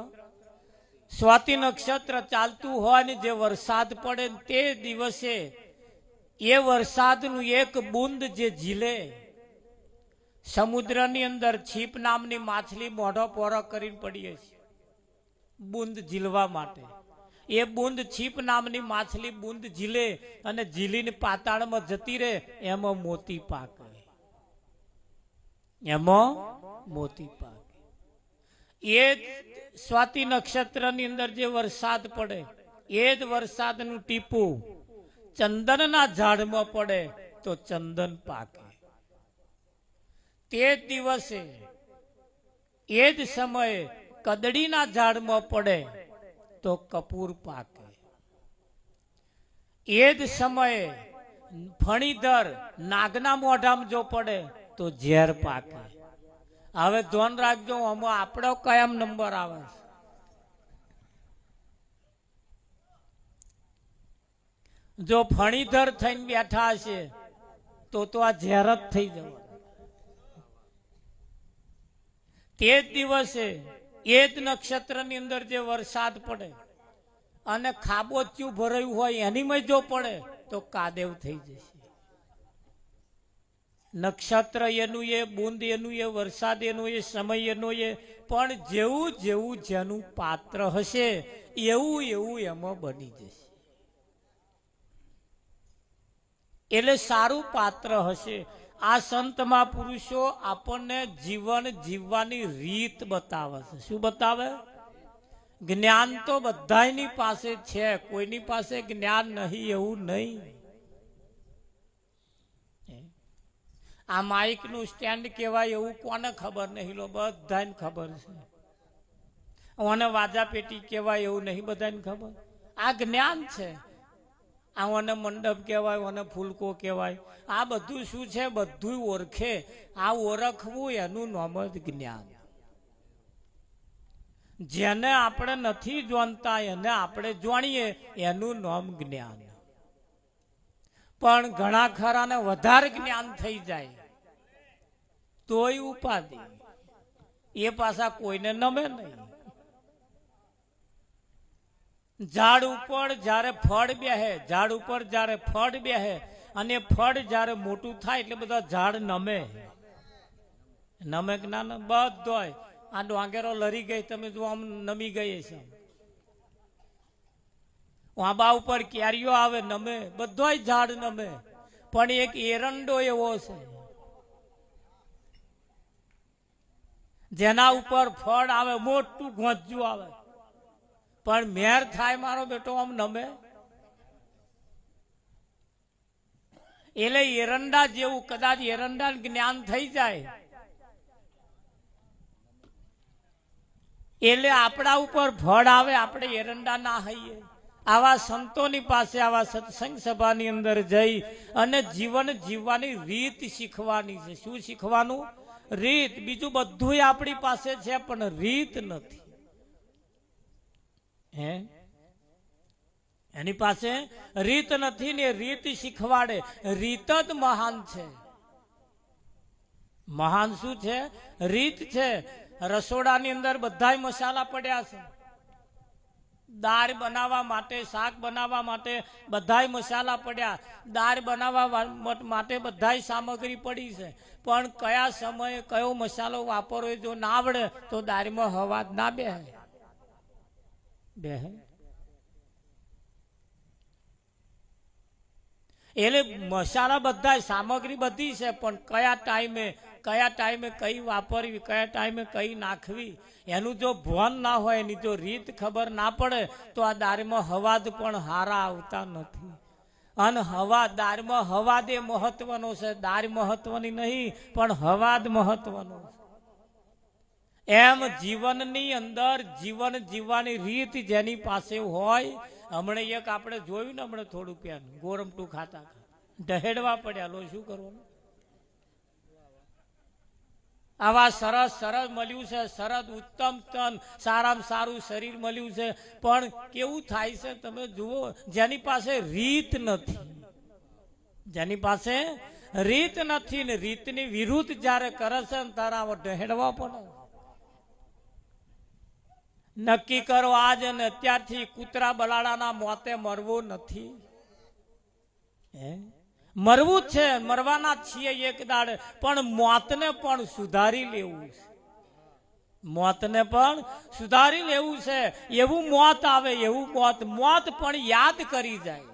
સ્વાતિ નક્ષત્ર ચાલતું હોય ને જે વરસાદ પડે તે દિવસે એ વરસાદનું એક બૂંદ જે ઝીલે સમુદ્રની અંદર છીપ નામની માછલી મોઢો પોરો કરીને પડીએ છે બુંદ ઝીલવા માટે. એ બુંદ છીપ નામની માછલી બુંદ ઝીલે અને ઝીલીને પાતાળમાં જતી રહે, એમાં મોતી પાકે. એમાં મોતી પાકે. એ સ્વાતિ નક્ષત્રની અંદર જે વરસાદ પડે, એ જ વરસાદનું ટીપું ચંદનના ઝાડમાં પડે તો ચંદન પાકે. તે જ દિવસે એ જ સમયે કદડીના ઝાડમાં પડે તો કપૂર પાકે. એ જ સમયે ફણીધર નાગના મોઢામાં જો પડે તો ઝેર પાકે. હવે ધ્યાન રાખજો, આમાં આપણો કયામ નંબર આવે છે? જો ફણીધર થઈને બેઠા હશે તો આ ઝેર જ થઈ જવા. તે જ દિવસે એ જ નક્ષત્રની અંદર જે વરસાદ પડે અને ખાબોચિયું ભરાયું હોય એનીમાં જો પડે તો કાદેવ થઈ જશે. નક્ષત્ર એનું એ, બુંદ એનું એ, વરસાદ એનો એ, સમય એનો એ, પણ જેવું જેવું જેનું પાત્ર હશે એવું એવું એમાં બની જશે. એટલે સારું પાત્ર હશે. આ સંત મહાપુરુષો આપણને જીવન જીવવાની રીત બતાવે છે. શું બતાવે? જ્ઞાન તો બધાની પાસે છે, કોઈની પાસે જ્ઞાન નહીં એવું નહીં. આ માઇક નું સ્ટેન્ડ કહેવાય એવું કોને ખબર નહીં? લો, બધાને ખબર છે. ઓને વાજા પેટી કહેવાય એવું નહીં, બધાને ખબર. આ જ્ઞાન છે. આને મંડપ કહેવાય, ઓને ફૂલકો કહેવાય. આ બધું શું છે? બધું ઓળખે. આ ઓળખવું એનું નામ જ જ્ઞાન. જેને આપણે નથી જાણતા એને આપણે જાણીએ એનું નામ જ્ઞાન. પણ ઘણા ખરાને વધારે જ્ઞાન થઈ જાય તોય ઉપાધિ. એ પાછા કોઈને નમે નહીં. ઝાડ ઉપર જ્યારે ફળ બેહે, ઝાડ ઉપર જ્યારે ફળ બેહે અને ફળ જ્યારે મોટું થાય એટલે બધા ઝાડ નમે. નમે કે ના? બધોય આ ડોંગેરો લરી ગઈ, તમે જો આમ નમી ગઈ છે. આંબા ઉપર કેરીઓ આવે, નમે. બધોય ઝાડ નમે. પણ એક એરંડો એવો છે જેના ઉપર ફળ આવે, મોટું ઘોંચું આવે, પણ મેર થાય મારો બેટો આમ નમે. એટલે એરંડા જેવું કદાચ એરંડા જ્ઞાન થઈ જાય એટલે આપણા ઉપર ફળ આવે, આપણે એરંડા ના હઈએ. આવા સંતોની પાસે, આવા સત્સંગ સભાની અંદર જઈ અને જીવન જીવવાની રીત શીખવાની છે. શું શીખવાનું? રીત. બીજું બધું આપણી પાસે છે પણ રીત નથી. હે, એની પાસે રીત નથી ને રીત શીખવાડે. રીત જ મહાન છે. મહાન શું છે? રીત છે. રસોડાની અંદર બધાય મસાલા પડ્યા છે. દાળ બનાવવા માટે, શાક બનાવવા માટે બધાય મસાલા પડ્યા. દાળ બનાવવા માટે બધાય સામગ્રી પડી છે. પણ કયા સમયે કયો મસાલો વાપરવો જો ના આવડે તો દાળમાં હવા જ ના બેહે. એટલે મસાલા બધા, સામગ્રી બધી છે, પણ કયા ટાઈમે કઈ વાપરવી, કયા ટાઈમે કઈ નાખવી એનું જો ભાન ના હોય, એની જો રીત ખબર ના પડે તો આ દાળમાં હવાદ પણ હારા આવતા નથી. અને દાળમાં હવાદ એ મહત્વનો છે. દાળ મહત્વની નહીં પણ હવાદ મહત્વનો છે. એમ જીવનની અંદર જીવન જીવવાની રીત જેની પાસે હોય. હમણાં એક આપણે જોયું ને, હમણાં થોડું પ્યાન ગોરમટું ખાતા ઢહેડવા પડ્યા. લો, શું કરવાનું? આવા સરસ સરસ મળ્યું છે, સરસ ઉત્તમ તન, સારામાં સારું શરીર મળ્યું છે, પણ કેવું થાય છે તમે જુઓ. જેની પાસે રીત નથી, જેની પાસે રીત નથી ને રીતની વિરુદ્ધ જ્યારે કરે છે ને તારા ઢહેડવા પડે. નક્કી કરો આજ અને અત્યારથી કૂતરા બલાડાના મોતે મરવું નથી. મરવું જ છે, મરવાના જ છીએ એક દાડે, પણ મોતને પણ સુધારી લેવું છે. મોતને પણ સુધારી લેવું છે. એવું મોત આવે, એવું મોત પણ યાદ કરી જાય,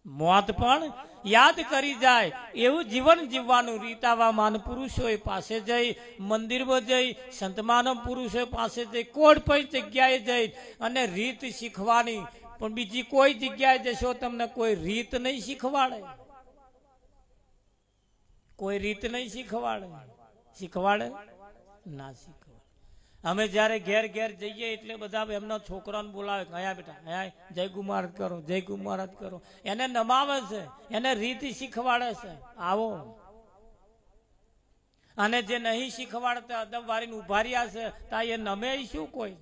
મોત પણ યાદ કરી જાય એવું જીવન જીવવાનું. રીતાવા માન પુરુષો પાસે જઈ, મંદિરમાં જઈ, સંતમાન પુરુષો પાસે જઈ, કોઈ પણ જગ્યાએ જઈ અને રીત શીખવાની. પણ બીજી કોઈ જગ્યાએ જશો તમને કોઈ રીત નહીં શીખવાડે, કોઈ રીત નહીં શીખવાડે. શીખવાડે ના શીખવાડે. અમે જ્યારે ઘેર ઘેર જઈએ એટલે બધા એમના છોકરાને બોલાવે, ગયા બેટા હયા જય ગુમારત કરો, જય ગુમારત કરો. એને નમાવે છે, એને રીત શીખવાડે છે, આવો. અને જે નહીં શીખવાડતા અદબ વારીને ઉભા રહ્યા છે તા એ નમે શું કોઈ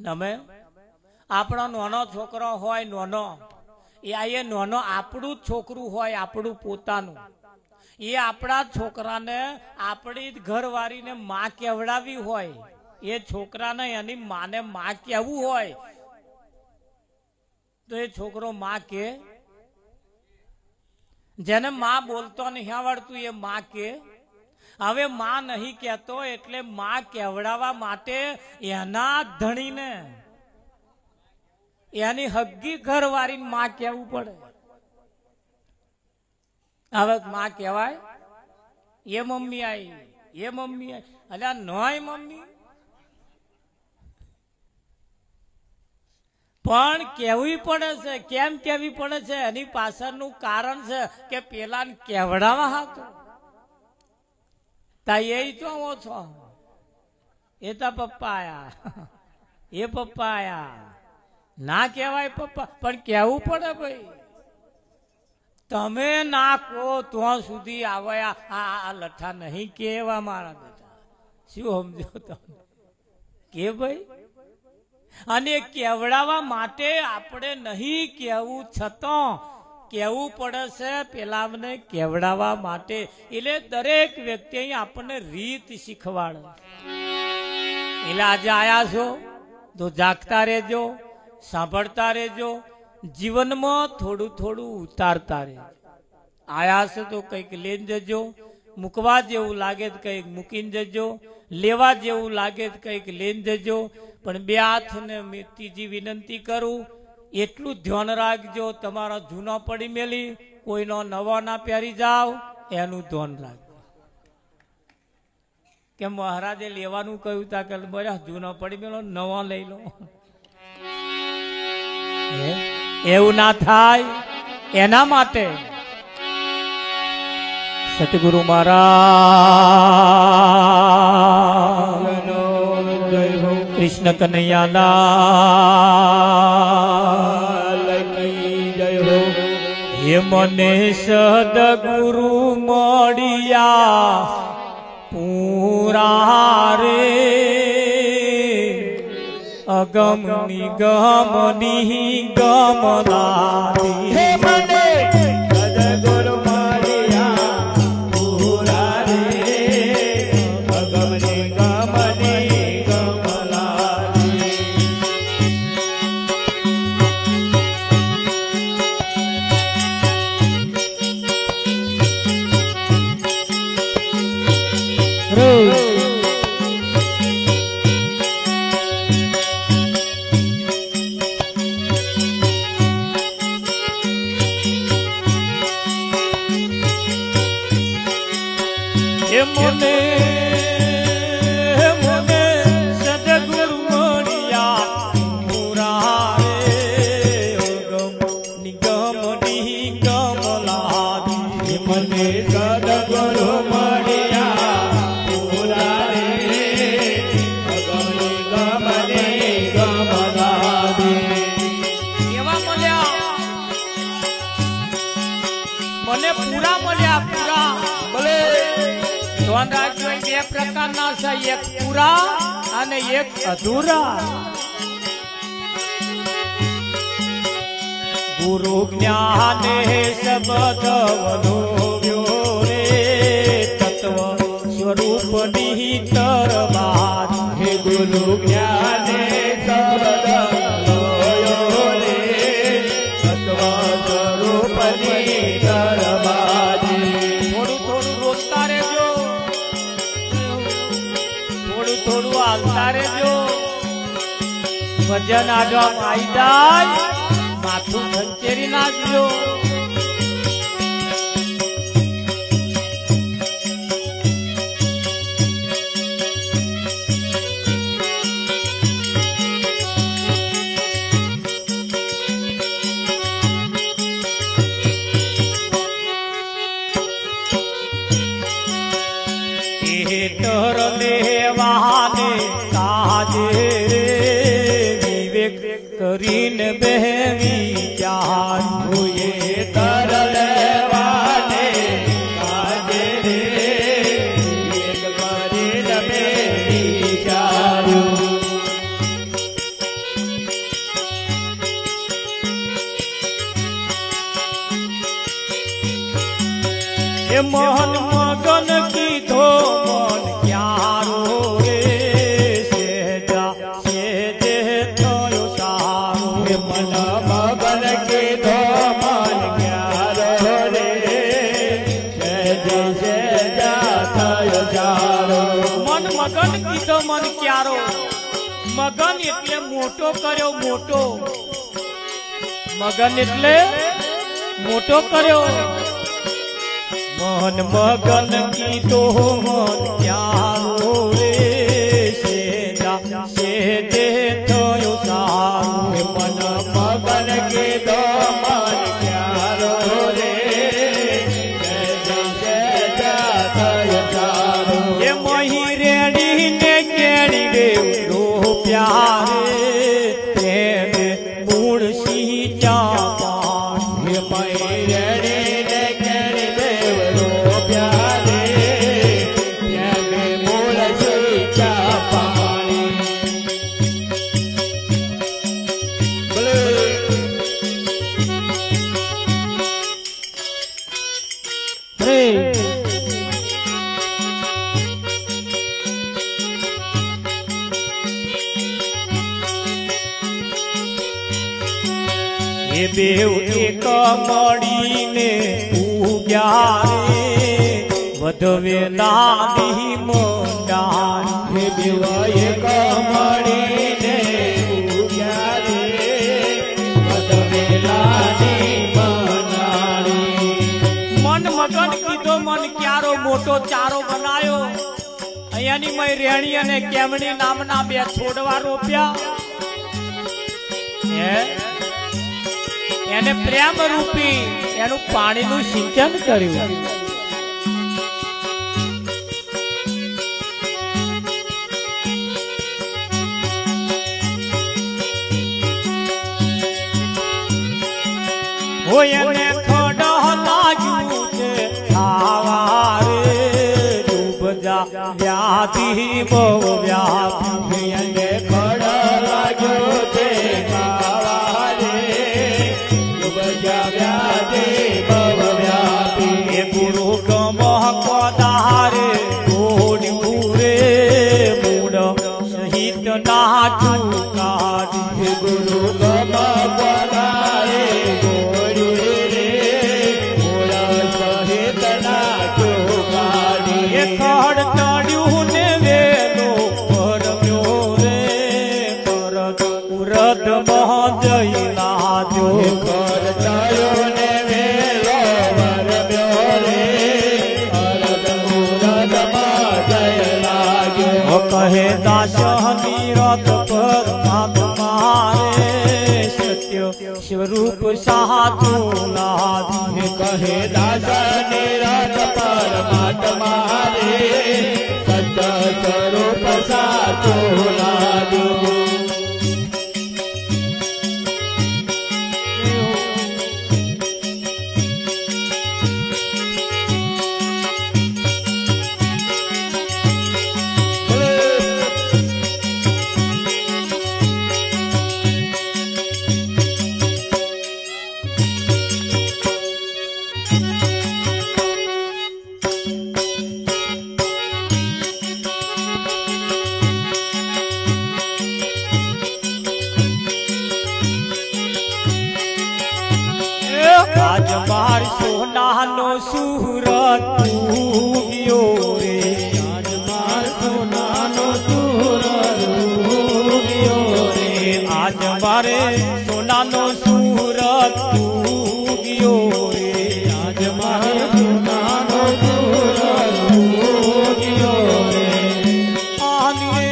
નમે? આપણો નાનો છોકરો હોય, નાનો એ નાનો આપણું જ છોકરું હોય, આપણું પોતાનું. એ આપણા છોકરાને આપણી ઘરવાળીને માં કહેવડાવી હોય, એ છોકરાને એની માને માં કહેવું હોય તો એ છોકરો માં કે. જેને માં બોલતો નહીં આવડતું એ માં કે. હવે માં નહીં કહેતો એટલે માં કહેવડાવવા માટે એના ધણીને, એની હગ્ગી ઘરવાળીને માં કહેવું પડે. હવે માં કહેવાય એ મમ્મી આવી, એ મમ્મી આવી. અલ્યા નોય મમ્મી, પણ કેવી પડે છે. કેમ કેવી પડે છે? એની પાછળનું કારણ છે કે પેલાને કહેવડાવા હતો. તા એ ચોવો છો, એ તા પપ્પા આયા, એ પપ્પા આયા. ના કહેવાય પપ્પા, પણ કહેવું પડે ભાઈ. તમે ના કહો ત્યાં સુધી આવે આ લઠ્ઠા નહીં કેવા મારા બેટા. શું સમજો તમે કે ભાઈ? અને કહેવડાવવા માટે આપણે નહીં કહેવું છતાં કહેવું પડે છે પેલાને કહેવડાવવા માટે. એટલે દરેક વ્યક્તિ આપણને રીત શીખવાડે. એટલે આજે આયા છો તો જાગતા રહેજો, સાંભળતા રહેજો, જીવનમાં થોડું થોડું ઉતારતા રહેજો. આયા છે તો કંઈક લઈને જજો, મૂકવા જેવું લાગે તો કંઈક મૂકીને જજો, લેવા જેવું લાગે તો કંઈક લઈને જજો. પણ બે હાથને ત્રીજી વિનંતી કરું, એટલું ધ્યાન રાખજો, તમારા જૂના પડી મેલી કોઈનો નવા ના પહેરી જાવ એનું ધ્યાન રાખજો. કે મહારાજે લેવાનું કહ્યું તા કે બધા જૂનો પડી મેલો, નવા લઈ લો. એવું ના થાય એના માટે સતગુરુ મહારાજ કૃષ્ણ કનૈયાના હે મને સદગુરુ મળ્યા પૂરા રે, અગમ નિગમ નિગમનારી. હે મને સદગુરુ મળ્યા પૂરા રે, અગમ નિગમ નિગમનારી. મને સદગુરુ મળ્યા પૂરા રે, અગમ નિગમ નિગમનારી. મને સદગુરુ મળ્યા પૂરા રે, અગમ નિગમ નિગમનારી. કેવા મળ્યા? મને પૂરા મળ્યા, પૂરા. ભલે ધ્યાન રાખજો, બે પ્રકારના છે, એક પૂરા અને એક અધૂરા. ગુરુ જ્ઞાને શબ્દ વનોવ્યો રે, તત્વ સ્વરૂપ નિહિતર બાદ. હે ગુરુ જ્ઞાને શબ્દ વનોવ્યો રે, ભજન આડવા આવી જાય માથું ખંચેરી નાખજો. તર લેવાને કાજે વિવેક કરીને બે વિચાર એ તર લેવાને કાજે વિવેક કરીને બે વિચાર્યું. એ મોહન મગન કીધો મન ક્યારો રે સેજા સેજે થયો સારો. એ મન મગન કીધો મન ક્યારો રે સેજે સેજા થયો સારો. મન મગન કીધો મન ક્યારો. મગન એટલે મોટો કર્યો મોટો. મગન એટલે મોટો કર્યો. મન મગન કીધો મન ક્યારો રે સેજા સેજે થયો સારો. મન મગન કીધો મન ક્યારો રે સેજે સેજા થયો સારો. એ મહી રેડી ને કેડી દેવલો પ્યારે તેને મૂળ સિંચા પાન. એ મૈરડી ને કેડી દેવરો પ્યારે તેને મૂળ સિંચા પાણી. એ બેવ એક મળીને ઉગ્યા રે વધવે લાદી મંડાણ. હે દેવાય કમળીને ઉગ્યા રે મધવેલાની બનાણી. મન મગન કીધો મન ક્યારો મોટો ચારો બનાયો. અહીંયાની મય રેણી અને કેમણી નામના બે છોડવા રોપ્યા. એને પ્રેમ રૂપી એનું પાણીનું સિંચન કર્યું. હોય એને ખડ લાગ્યું છે ખાવા રે ડૂબજા વ્યાધિ બહુ વ્યાપી. એને ખડ લાગ્યો છે ખાવા રે ડૂબજા વ્યાધિ બહુ વ્યાપી. એ ગુરુ ગમહ પધારે ગોડ્યું રે મૂળ સહિત નાચું કાઢી. ગુરુ ગમ પધારે ગોળ્યું રે મૂળ સહિત નાખ્યો કાઢી. એ ખડ ચડ્યું ને વેલો પરમ્યો રે પરત ઉરત મહ જઈ લાજો. કરતાયો ને વેલો વરમ્યો રે અરદ મુરદમાં જય લાગ્યો. કહે દાસની રથ પર આત્મા રે સત્ય સ્વરૂપ સાચું લાગે. કહે દાસને રથ પરમાત્મા રે સત્ય સ્વરૂપ સાચો લાગ્યો. આજ માર સોનાનો સુરત ઉગ્યો રે. આજ માર સોનાનો સુરત ઉગ્યો રે. આજ મારે સોનાનો સુરત ઉગ્યો રે આજ મારે સોનાનો સુરત ઉગ્યો રે આને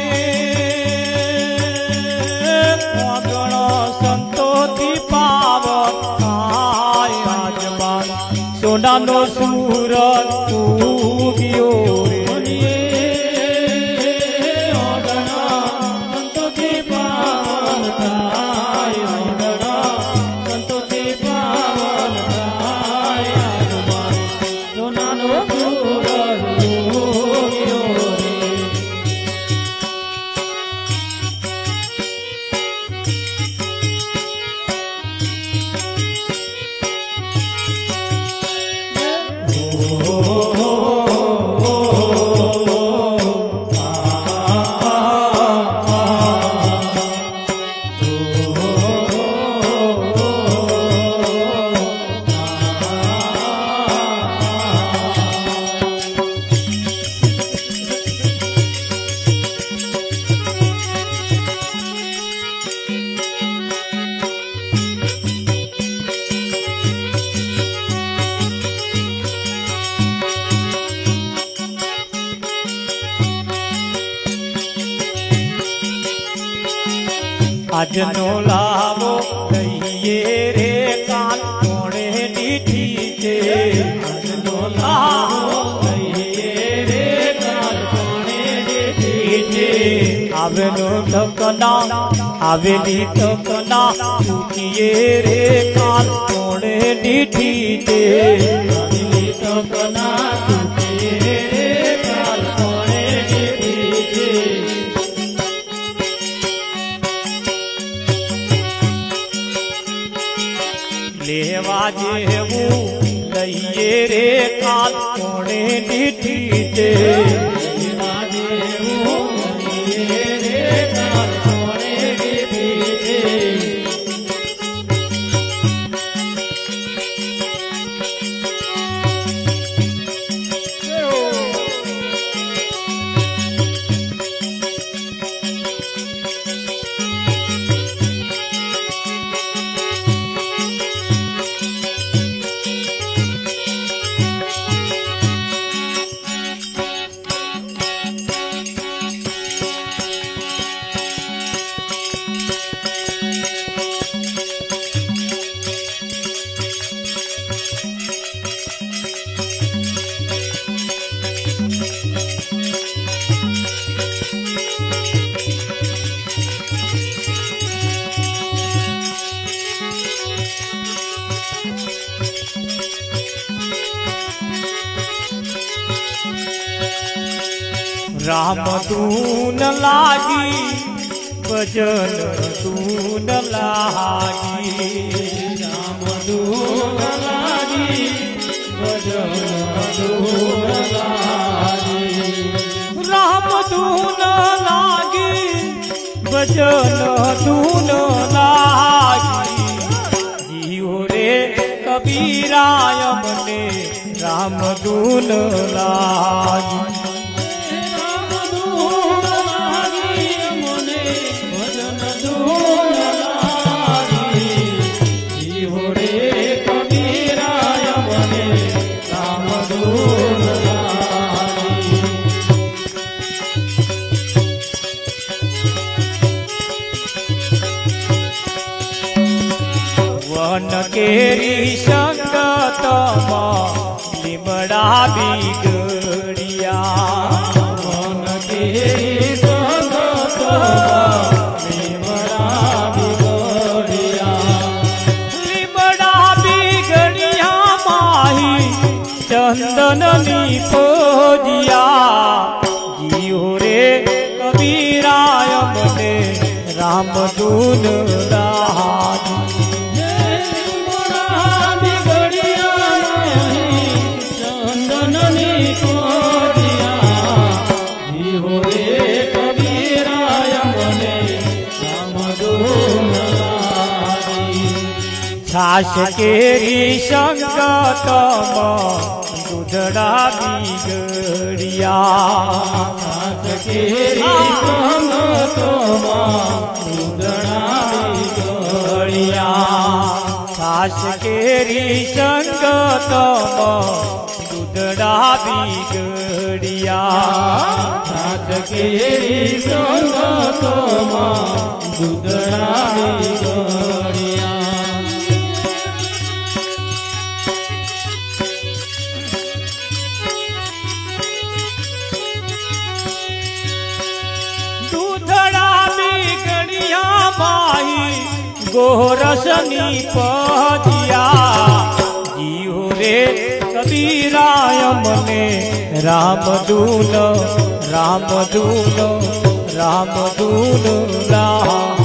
વાગણ સંતોથી પાવન થાય આજ મારે સોનાનો સુરત ઉગ્યો રે આજનો લાવો લઈએ રે કાન કોણે દીઠી છે આજનો લાવો લઈએ રે કાન કોણે દીઠી છે આવેલો તકના આવેલી તકના ચૂકીએ રે કાન કોણે દીઠી છે આવેલી તકના ચૂકીએ રે કાન કોણે દીઠી છે લેવા જેવું લઈએ રે કાલ કોણે દીઠી છે લેવા જેવું લઈએ રે કાલ કોણે દીઠી છે રામ ધૂન લાગી ભજન ધૂન લાગી રામ ધૂન લાગી ભજન ધૂન લાગી રામ ધૂન લાગી ભજન ધૂન લાગી જીવો રે કબીરાય મને રામ ધૂન લાગી વન કેરી સંગતમાં લીમડા બીગડિયા વન કેરી સંગતમાં લીમડા બીગડિયા લીમડા બીગડિયા માહી ચંદનની ફોજિયા જીવો રે કબીરાય મને રામ ધૂન લાગી છાશ કેરી સંગતમાં દૂધડા બીગડિયા છાશ કેરી સંગતમાં દૂધડા રાસ કેરી સંગતમ દૂધડા બીગડિયા રાત કેરી સંગતમાં દૂધડા બીગડિયા દૂધડા બીગડિયા માહી ગોરસની પજિયા જીવ રે કબીરાય મને રામદૂન રામદૂન રામદૂન લા